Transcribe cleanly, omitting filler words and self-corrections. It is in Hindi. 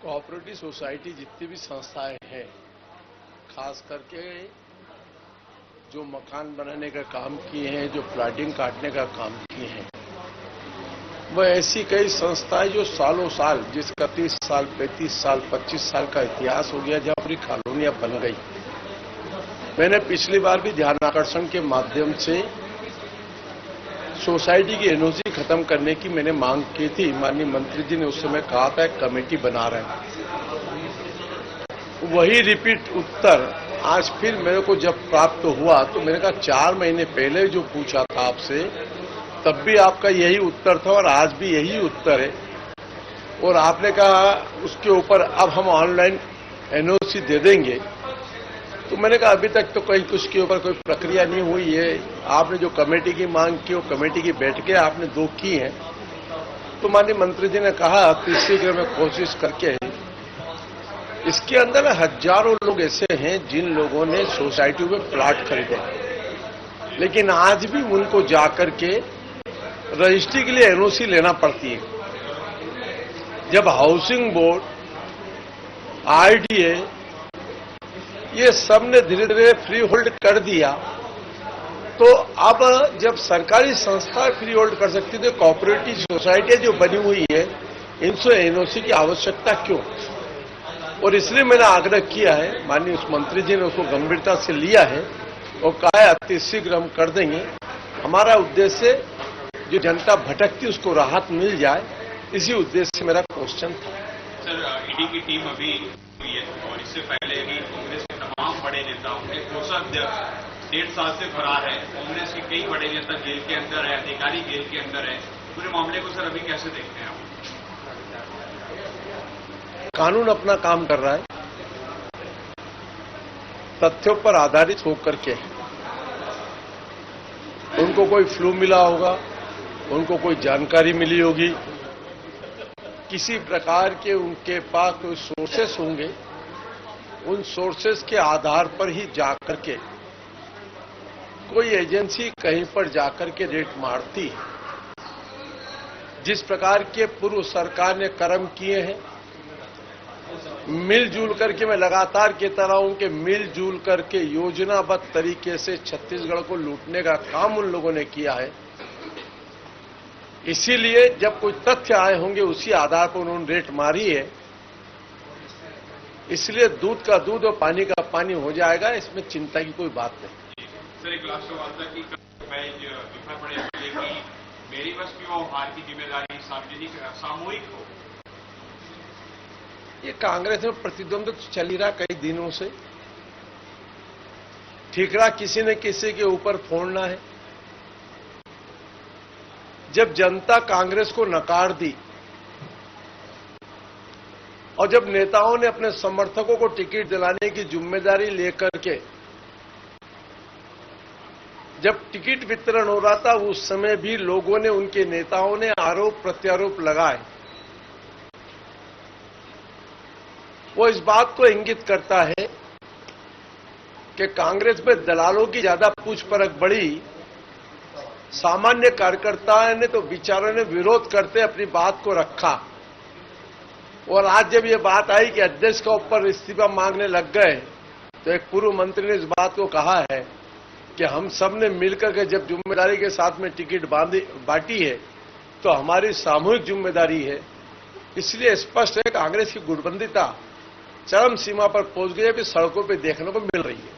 कोऑपरेटिव सोसाइटी जितनी भी संस्थाएं हैं, खास करके जो मकान बनाने का काम किए हैं, जो प्लाटिंग काटने का काम किए हैं, वह ऐसी कई संस्थाएं जो सालों साल, जिसका 30 साल, 35 साल, 25 साल का इतिहास हो गया, जहां पूरी कॉलोनियां बन गई। मैंने पिछली बार भी ध्यान आकर्षण के माध्यम से सोसाइटी की एनओसी खत्म करने की मैंने मांग की थी। माननीय मंत्री जी ने उस समय कहा था एक कमेटी बना रहे हैं। वही रिपीट उत्तर आज फिर मेरे को जब प्राप्त हुआ तो मैंने कहा 4 महीने पहले जो पूछा था आपसे, तब भी आपका यही उत्तर था और आज भी यही उत्तर है। और आपने कहा उसके ऊपर अब हम ऑनलाइन एनओसी दे देंगे। तो मैंने कहा अभी तक तो कहीं कुछ के ऊपर कोई प्रक्रिया नहीं हुई है। आपने जो कमेटी की मांग की, वो कमेटी की बैठकें आपने 2 की हैं। तो माननीय मंत्री जी ने कहा कि शीघ्र में कोशिश करके, इसके अंदर हजारों लोग ऐसे हैं जिन लोगों ने सोसाइटी में प्लाट खरीदे, लेकिन आज भी उनको जाकर के रजिस्ट्री के लिए एनओसी लेना पड़ती है। जब हाउसिंग बोर्ड, आरडीए ये सब ने धीरे धीरे फ्री होल्ड कर दिया, तो अब जब सरकारी संस्था फ्री होल्ड कर सकती है, तो कोऑपरेटिव सोसाइटियां जो बनी हुई है, इनसे एनओसी की आवश्यकता क्यों? और इसलिए मैंने आग्रह किया है, माननीय उस मंत्री जी ने उसको गंभीरता से लिया है और कहा है अति शीघ्र हम कर देंगे। हमारा उद्देश्य जो जनता भटकती उसको राहत मिल जाए, इसी उद्देश्य से मेरा क्वेश्चन था। सर, ईडी की टीम अभी हुई है और इससे पहले भी कांग्रेस के तमाम बड़े नेताओं के कोषाध्यक्ष 1.5 साल से फरार है। कांग्रेस के कई बड़े नेता जेल के अंदर है, अधिकारी जेल के अंदर है। पूरे मामले को सर अभी कैसे देखते हैं आप? कानून अपना काम कर रहा है, तथ्यों पर आधारित होकर के। उनको कोई फ्लू मिला होगा, उनको कोई जानकारी मिली होगी, किसी प्रकार के उनके पास कोई सोर्सेस होंगे, उन सोर्सेस के आधार पर ही जाकर के कोई एजेंसी कहीं पर जाकर के रेट मारती है। जिस प्रकार के पूर्व सरकार ने कर्म किए हैं, मिलजुल करके, मैं लगातार कहता रहा हूं कि मिलजुल करके योजनाबद्ध तरीके से छत्तीसगढ़ को लूटने का काम उन लोगों ने किया है। इसीलिए जब कोई तथ्य आए होंगे उसी आधार पर उन्होंने रेट मारी है। इसलिए दूध का दूध और पानी का पानी हो जाएगा, इसमें चिंता की कोई बात नहीं। सर, एक लास्ट सवाल था कि विफल पड़े कि मेरी बस क्यों हार की जिम्मेदारी सार्वजनिक सामूहिक हो? ये कांग्रेस में प्रतिद्वंद तो चल ही रहा कई दिनों से। ठीकरा किसी न किसी के ऊपर फोड़ना है। जब जनता कांग्रेस को नकार दी और जब नेताओं ने अपने समर्थकों को टिकट दिलाने की जिम्मेदारी लेकर के जब टिकट वितरण हो रहा था, उस समय भी लोगों ने, उनके नेताओं ने आरोप प्रत्यारोप लगाए। वो इस बात को इंगित करता है कि कांग्रेस में दलालों की ज्यादा पूछ परख बढ़ी। सामान्य कार्यकर्ताओं ने तो बेचारों ने विरोध करते अपनी बात को रखा। और आज जब ये बात आई कि अध्यक्ष का ऊपर इस्तीफा मांगने लग गए, तो एक पूर्व मंत्री ने इस बात को कहा है कि हम सब ने मिलकर के जब जिम्मेदारी के साथ में टिकट बांटी है, तो हमारी सामूहिक जिम्मेदारी है। इसलिए स्पष्ट है कांग्रेस की गुटबंदिता चरम सीमा पर पहुंच गई है, अभी सड़कों पर देखने को मिल रही है।